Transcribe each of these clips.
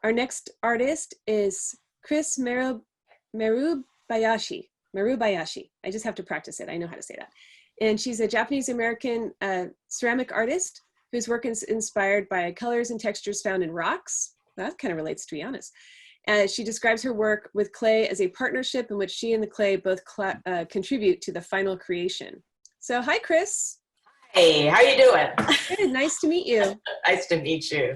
Our next artist is Kris Marubayashi. Marubayashi. I just have to practice it. I know how to say that. And she's a Japanese-American ceramic artist whose work is inspired by colors and textures found in rocks. That kind of relates, to be honest. She describes her work with clay as a partnership in which she and the clay both contribute to the final creation. So, hi, Kris. Hey, how you doing? Good, nice to meet you. Nice to meet you.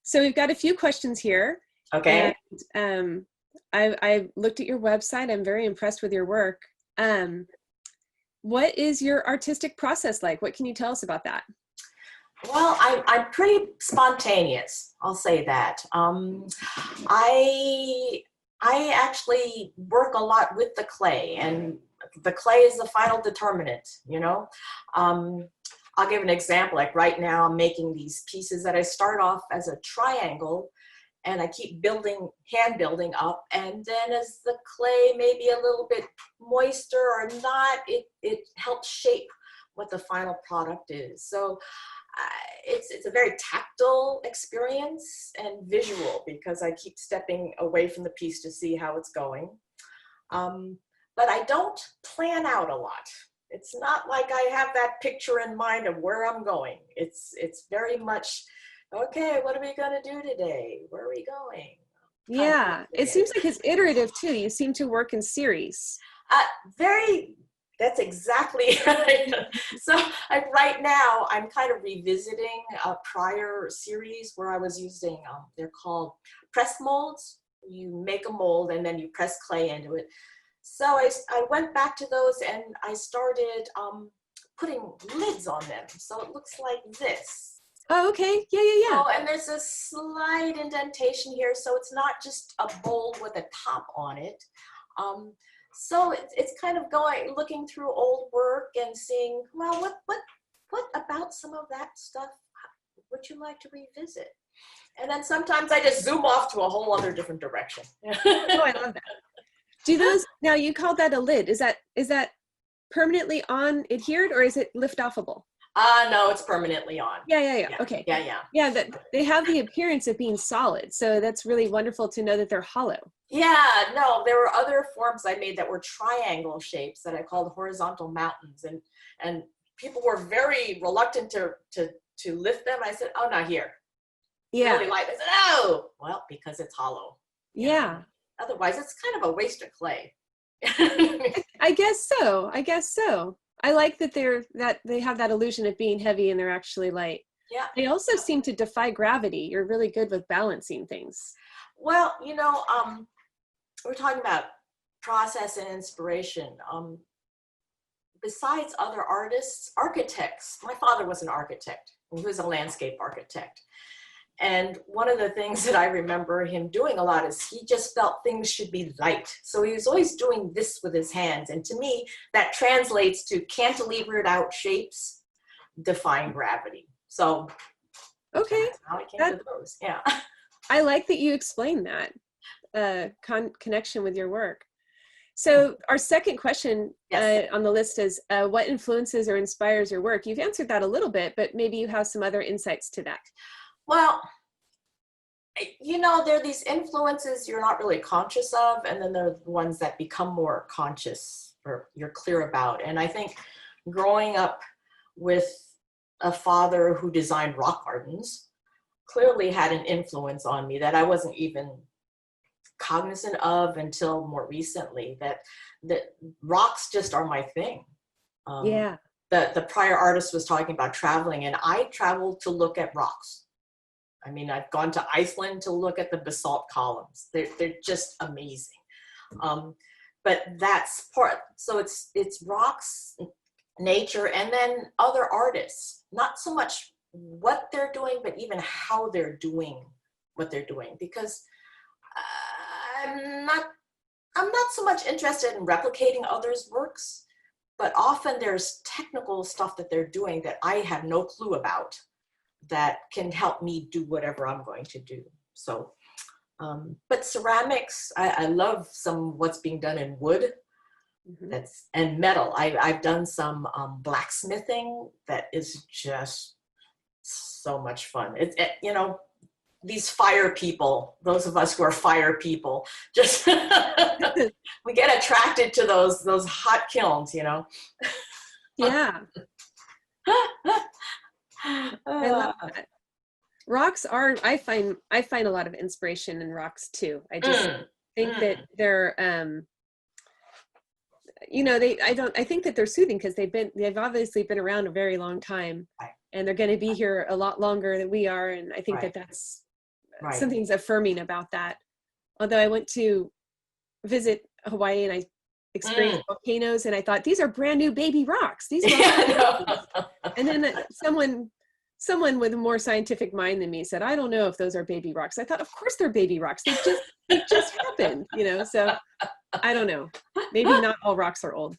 So we've got a few questions here. Okay. And, I looked at your website. I'm very impressed with your work. What is your artistic process like? What can you tell us about that? Well, I'm pretty spontaneous. I'll say that. I actually work a lot with the clay, and the clay is the final determinant, you know. I'll give an example. Like right now, I'm making these pieces that I start off as a triangle, and I keep hand building up, and then as the clay may be a little bit moister or not, it helps shape what the final product is. So it's a very tactile experience and visual, because I keep stepping away from the piece to see how it's going. But I don't plan out a lot. It's not like I have that picture in mind of where I'm going. It's very much, okay, what are we going to do today? Where are we going? Yeah, it seems like it's iterative too. You seem to work in series. That's exactly right. So like right now, I'm kind of revisiting a prior series where I was using, they're called press molds. You make a mold and then you press clay into it. So I went back to those and I started putting lids on them. So it looks like this. Oh, okay. Yeah. Oh, and there's a slight indentation here. So it's not just a bowl with a top on it. So it's kind of looking through old work and seeing, well, what about some of that stuff would you like to revisit? And then sometimes I just zoom off to a whole other different direction. Oh, I love that. Do those, now you called that a lid. Is that permanently on adhered, or is it lift offable? No, it's permanently on. Yeah. Okay. Yeah, that they have the appearance of being solid. So that's really wonderful to know that they're hollow. Yeah, no, there were other forms I made that were triangle shapes that I called horizontal mountains, and people were very reluctant to lift them. I said, oh, not here. Yeah. Really light. I said, oh, well, because it's hollow. Yeah. Otherwise, it's kind of a waste of clay. I guess so. I like that they have that illusion of being heavy and they're actually light. Yeah. They also seem to defy gravity. You're really good with balancing things. Well, you know, we're talking about process and inspiration. Besides other artists, architects, my father was an architect. He was a landscape architect. And one of the things that I remember him doing a lot is he just felt things should be light. So he was always doing this with his hands. And to me, that translates to cantilevered out shapes defying gravity. So okay, that's how I came to those. Yeah. I like that you explained that connection with your work. So our second question on the list is, what influences or inspires your work? You've answered that a little bit, but maybe you have some other insights to that. Well, you know, there are these influences you're not really conscious of, and then there are the ones that become more conscious or you're clear about. And I think growing up with a father who designed rock gardens clearly had an influence on me that I wasn't even cognizant of until more recently, that rocks just are my thing. Yeah. The prior artist was talking about traveling, and I traveled to look at rocks. I mean, I've gone to Iceland to look at the basalt columns. They're just amazing. But that's part, so it's rocks, nature, and then other artists. Not so much what they're doing, but even how they're doing what they're doing. Because I'm not so much interested in replicating others' works, but often there's technical stuff that they're doing that I have no clue about that can help me do whatever I'm going to do. So, but ceramics, I love what's being done in wood. Mm-hmm. And metal. I've done some blacksmithing that is just So much fun. You know, these fire people, those of us who are fire people, just we get attracted to those hot kilns, you know. Yeah, I love that. Rocks are, I find a lot of inspiration in rocks too. I just think that they're you know, I think that they're soothing because they've obviously been around a very long time, right. and they're going to be here a lot longer than we are, and I think Right. that's Right. something's affirming about that. Although I went to visit Hawaii and I experienced volcanoes, and I thought, these are brand new baby rocks. These rocks are and then someone with a more scientific mind than me said, I don't know if those are baby rocks. I thought, of course they're baby rocks. They just happened, you know. So I don't know. Maybe not all rocks are old.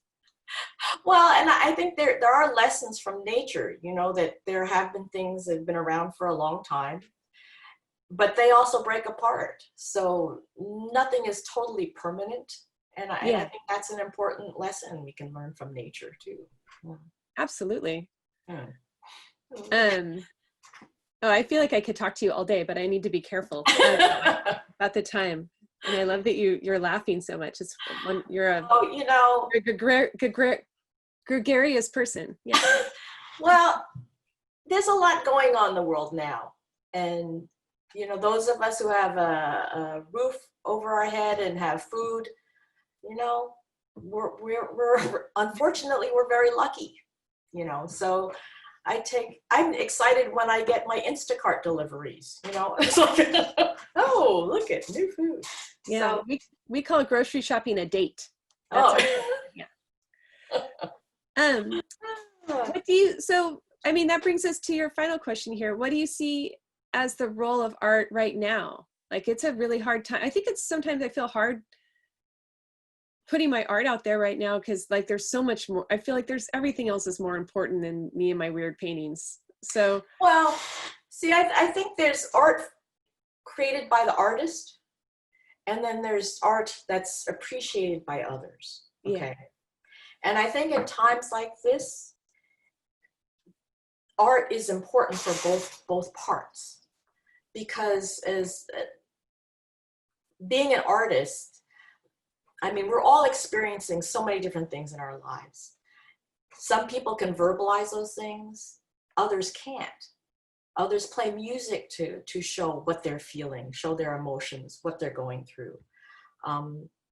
Well, and I think there are lessons from nature, you know, that there have been things that have been around for a long time, but they also break apart. So nothing is totally permanent. And I think that's an important lesson we can learn from nature too. Absolutely. Oh, I feel like I could talk to you all day, but I need to be careful about the time. And I love that you're laughing so much. It's you're a you know, you're a gregarious person. Yeah. Well, there's a lot going on in the world now, and you know, those of us who have a roof over our head and have food, you know, we're unfortunately we're very lucky, you know. So I'm excited when I get my Instacart deliveries, you know. It's like, oh, look at new food. Yeah, so, we call grocery shopping a date. That's what do you, so, I mean, that brings us to your final question here. What do you see as the role of art right now? Like, it's a really hard time. I think sometimes I feel hard putting my art out there right now because like there's so much more. I feel like everything else is more important than me and my weird paintings. So well, see, I think there's art created by the artist, and then there's art that's appreciated by others. Okay. Yeah. And I think in times like this, art is important for both parts, because as being an artist, I mean, we're all experiencing so many different things in our lives. Some people can verbalize those things, others can't. Others play music to show what they're feeling, show their emotions, what they're going through.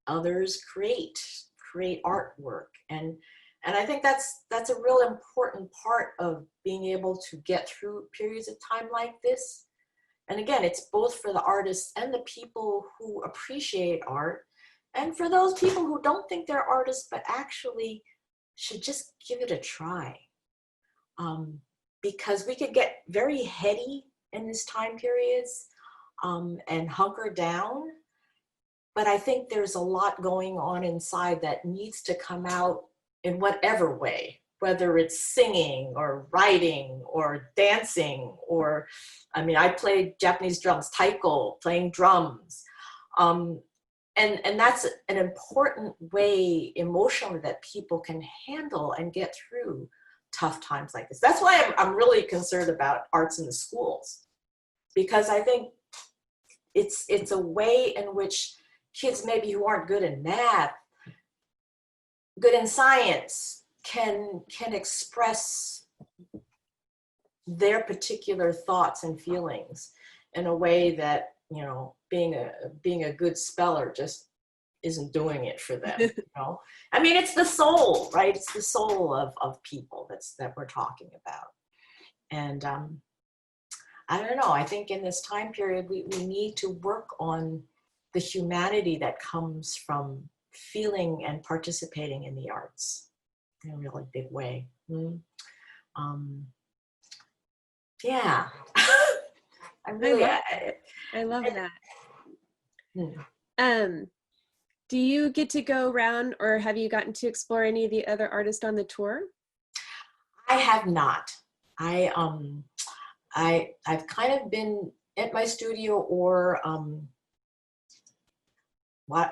Others create artwork, and I think that's a real important part of being able to get through periods of time like this. And again, it's both for the artists and the people who appreciate art, and for those people who don't think they're artists but actually should just give it a try. Because we could get very heady in this time periods and hunker down. But I think there's a lot going on inside that needs to come out in whatever way, whether it's singing or writing or dancing, or, I mean, I played Japanese drums, taiko, playing drums. And that's an important way emotionally that people can handle and get through tough times like this. That's why I'm really concerned about arts in the schools, because I think it's a way in which kids maybe who aren't good in math, good in science, can express their particular thoughts and feelings in a way that, you know, being a good speller just isn't doing it for them. You know, I mean, it's the soul, right? It's the soul of people that we're talking about. And I don't know, I think in this time period, we need to work on the humanity that comes from feeling and participating in the arts in a really big way. Yeah. I love that. Do you get to go around, or have you gotten to explore any of the other artists on the tour? I have not. I've kind of been at my studio or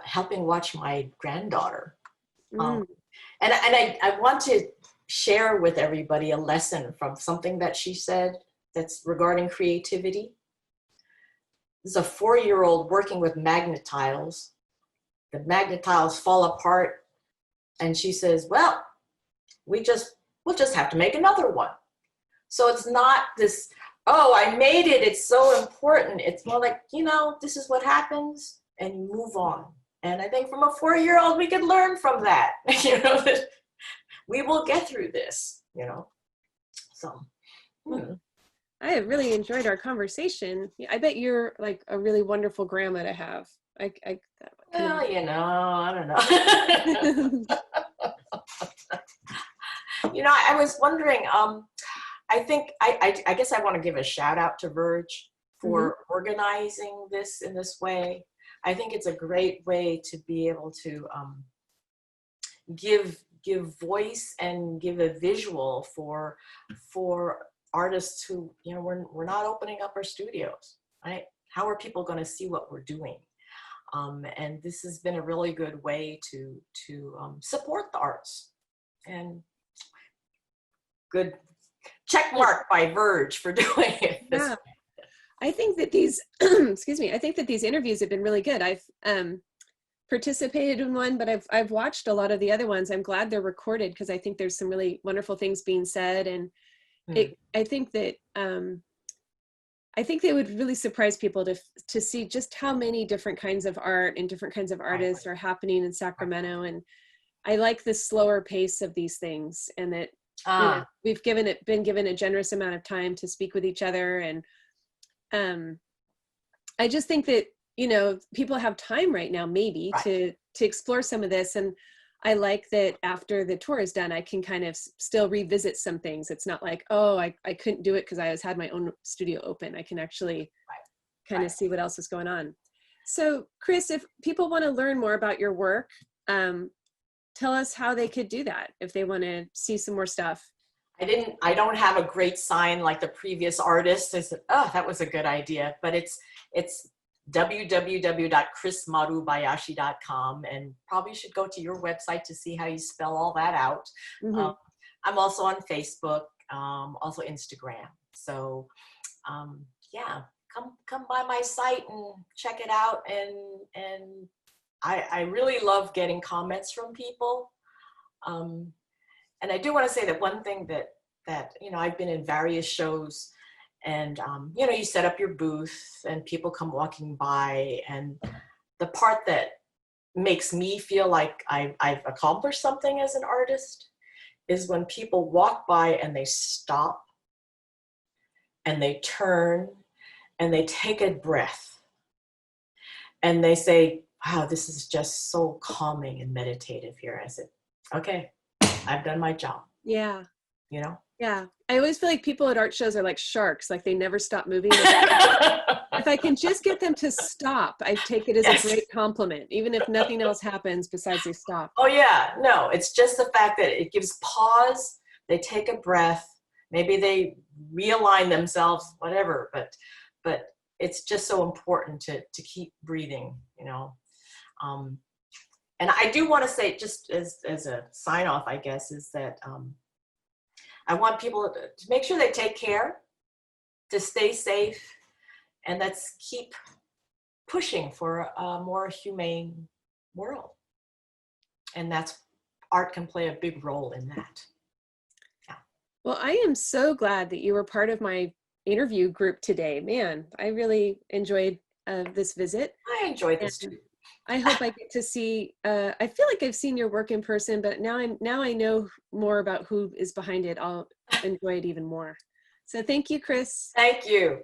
helping watch my granddaughter. And I want to share with everybody a lesson from something that she said that's regarding creativity. There's a 4-year-old working with magnet tiles. The magnet tiles fall apart, and she says, well, we'll just have to make another one. So it's not this, oh, I made it, it's so important. It's more like, you know, this is what happens, and you move on. And I think from a 4-year-old, we could learn from that, you know, that we will get through this, you know. So. I have really enjoyed our conversation. I bet you're like a really wonderful grandma to have. Well, you know, I don't know. You know, I was wondering, I think, I guess I want to give a shout out to Verge for organizing this in this way. I think it's a great way to be able to give voice and give a visual for artists who, you know, we're not opening up our studios, right? How are people going to see what we're doing? And this has been a really good way to support the arts. And good check mark by Verge for doing it. Yeah. I think that these, excuse me, I think that these interviews have been really good. I've participated in one, but I've watched a lot of the other ones. I'm glad they're recorded because I think there's some really wonderful things being said. And I think that I think they would really surprise people to see just how many different kinds of art and different kinds of artists are happening in Sacramento. And I like the slower pace of these things, and that you know, we've been given a generous amount of time to speak with each other. And I just think that, you know, people have time right now maybe to explore some of this. And I like that after the tour is done, I can kind of still revisit some things. It's not like, oh, I couldn't do it because I had my own studio open. I can actually kind of see what else is going on. So Kris, if people want to learn more about your work, tell us how they could do that if they want to see some more stuff. I don't have a great sign like the previous artist. I said, oh, that was a good idea, but it's www.krismarubayashi.com, and probably should go to your website to see how you spell all that out. I'm also on Facebook, also Instagram. So yeah, come by my site and check it out. And I really love getting comments from people. And I do want to say that one thing that you know, I've been in various shows, and you know, you set up your booth and people come walking by, and the part that makes me feel like I've accomplished something as an artist is when people walk by and they stop and they turn and they take a breath and they say, wow, this is just so calming and meditative here. I said, okay, I've done my job. Yeah. You know? Yeah. I always feel like people at art shows are like sharks, like they never stop moving. If I can just get them to stop, I take it as a great compliment, even if nothing else happens besides they stop. Oh yeah, no, it's just the fact that it gives pause, they take a breath, maybe they realign themselves, whatever, but it's just so important to keep breathing, you know. And I do want to say, just as a sign off, I guess, is that I want people to make sure they take care, to stay safe, and let's keep pushing for a more humane world. And art can play a big role in that. Yeah. Well, I am so glad that you were part of my interview group today. Man, I really enjoyed this visit. I enjoyed this too. I hope I get to see, I feel like I've seen your work in person, but now I know more about who is behind it. I'll enjoy it even more. So thank you, Kris. Thank you.